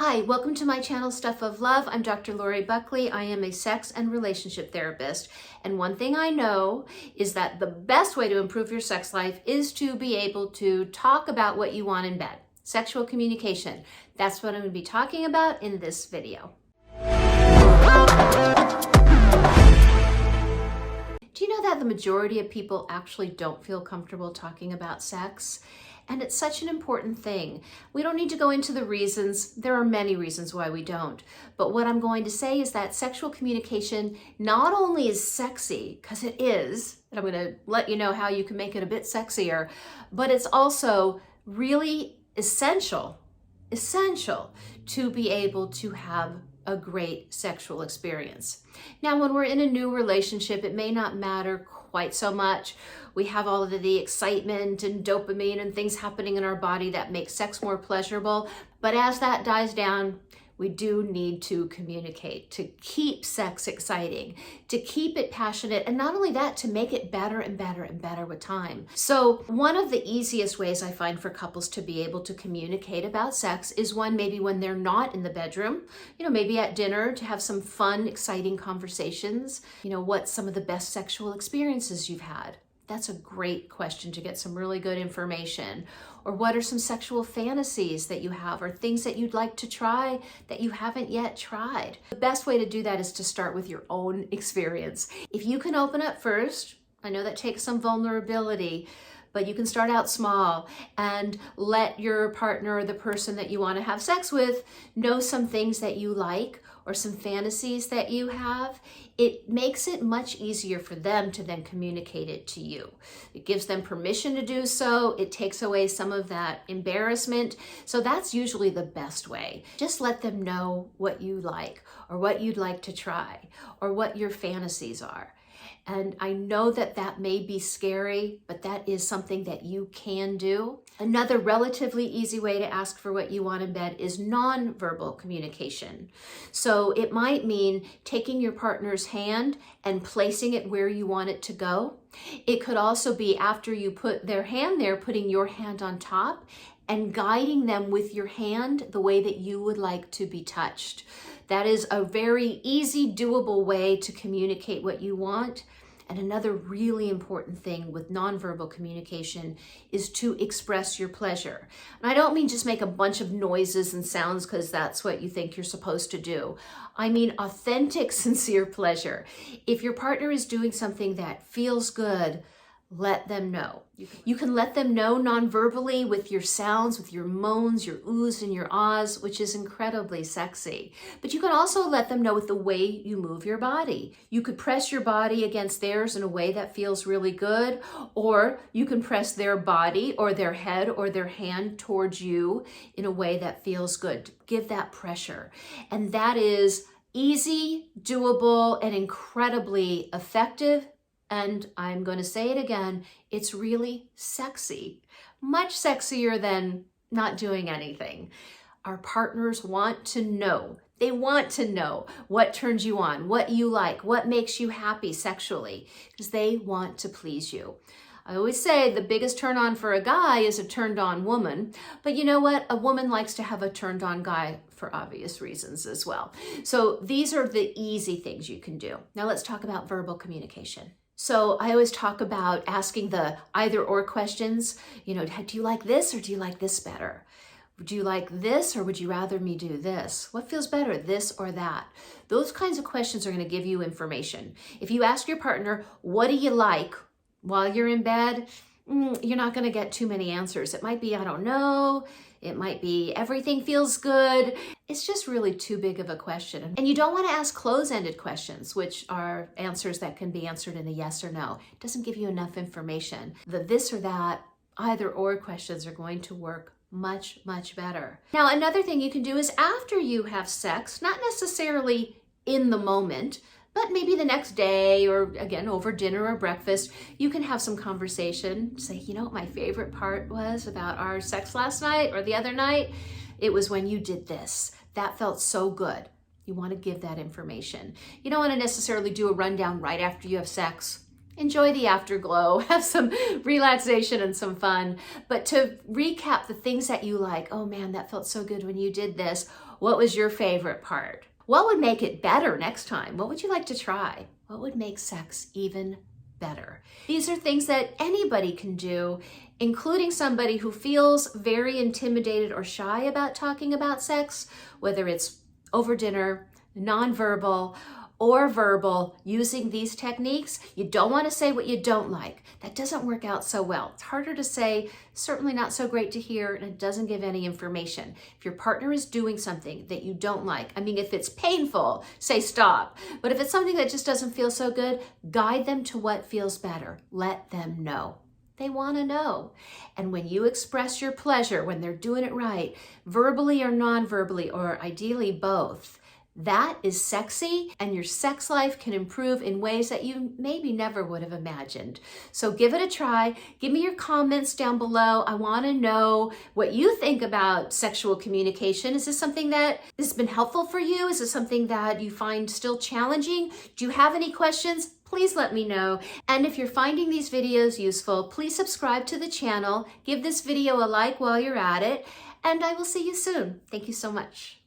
Hi, welcome to my channel, Stuff of Love. I'm Dr. Lori Buckley. I am a sex and relationship therapist. And one thing I know is that the best way to improve your sex life is to be able to talk about what you want in bed. Sexual communication. That's what I'm going to be talking about in this video. Do you know that the majority of people actually don't feel comfortable talking about sex? And it's such an important thing. We don't need to go into the reasons. There are many reasons why we don't. But what I'm going to say is that sexual communication not only is sexy, because it is, and I'm going to let you know how you can make it a bit sexier, but it's also really essential to be able to have a great sexual experience. Now, when we're in a new relationship, it may not matter quite so much. We have all of the excitement and dopamine and things happening in our body that make sex more pleasurable. But as that dies down, we do need to communicate to keep sex exciting, to keep it passionate, and not only that, to make it better and better and better with time. So one of the easiest ways I find for couples to be able to communicate about sex is one, maybe when they're not in the bedroom, maybe at dinner, to have some fun, exciting conversations. What's some of the best sexual experiences you've had? That's a great question to get some really good information. Or what are some sexual fantasies that you have, or things that you'd like to try that you haven't yet tried? The best way to do that is to start with your own experience. If you can open up first, I know that takes some vulnerability, but you can start out small and let your partner or the person that you want to have sex with know some things that you like or some fantasies that you have. It makes it much easier for them to then communicate it to you. It gives them permission to do so. It takes away some of that embarrassment. So that's usually the best way. Just let them know what you like, or what you'd like to try, or what your fantasies are. And I know that that may be scary, but that is something that you can do. Another relatively easy way to ask for what you want in bed is nonverbal communication. So it might mean taking your partner's hand and placing it where you want it to go. It could also be, after you put their hand there, putting your hand on top and guiding them with your hand the way that you would like to be touched. That is a very easy, doable way to communicate what you want. And another really important thing with nonverbal communication is to express your pleasure. And I don't mean just make a bunch of noises and sounds because that's what you think you're supposed to do. I mean authentic, sincere pleasure. If your partner is doing something that feels good, let them know. You can let them know non-verbally with your sounds, with your moans, your oohs and your ahs, which is incredibly sexy. But you can also let them know with the way you move your body. You could press your body against theirs in a way that feels really good, or you can press their body or their head or their hand towards you in a way that feels good. Give that pressure. And that is easy, doable, and incredibly effective. And I'm going to say it again, it's really sexy, much sexier than not doing anything. Our partners want to know. They want to know what turns you on, what you like, what makes you happy sexually, because they want to please you. I always say the biggest turn on for a guy is a turned on woman, but you know what? A woman likes to have a turned on guy for obvious reasons as well. So these are the easy things you can do. Now let's talk about verbal communication. So I always talk about asking the either or questions. Do you like this or do you like this better? Would you like this or would you rather me do this? What feels better, this or that? Those kinds of questions are going to give you information. If you ask your partner, what do you like while you're in bed? You're not going to get too many answers. It might be, I don't know. It might be, everything feels good. It's just really too big of a question. And you don't want to ask close-ended questions, which are answers that can be answered in a yes or no. It doesn't give you enough information. The this or that, either or questions are going to work much, much better. Now, another thing you can do is after you have sex, not necessarily in the moment, but maybe the next day, or again, over dinner or breakfast, you can have some conversation. Say, what my favorite part was about our sex last night or the other night? It was when you did this. That felt so good. You want to give that information. You don't want to necessarily do a rundown right after you have sex. enjoy the afterglow, have some relaxation and some fun. But to recap the things that you like, oh man, that felt so good when you did this. What was your favorite part? What would make it better next time? What would you like to try? What would make sex even better? These are things that anybody can do, including somebody who feels very intimidated or shy about talking about sex, whether it's over dinner, nonverbal, or verbal, using these techniques. You don't want to say what you don't like. That doesn't work out so well. It's harder to say, certainly not so great to hear, and it doesn't give any information. If your partner is doing something that you don't like, I mean, if it's painful, say stop. But if it's something that just doesn't feel so good, guide them to what feels better. Let them know. They want to know. And when you express your pleasure, when they're doing it right, verbally or non-verbally, or ideally both, that is sexy, and your sex life can improve in ways that you maybe never would have imagined. So give it a try. Give me your comments down below. I want to know what you think about sexual communication. Is this something that has been helpful for you? Is this something that you find still challenging? Do you have any questions? Please let me know. And if you're finding these videos useful, please subscribe to the channel. Give this video a like while you're at it, and I will see you soon. Thank you so much.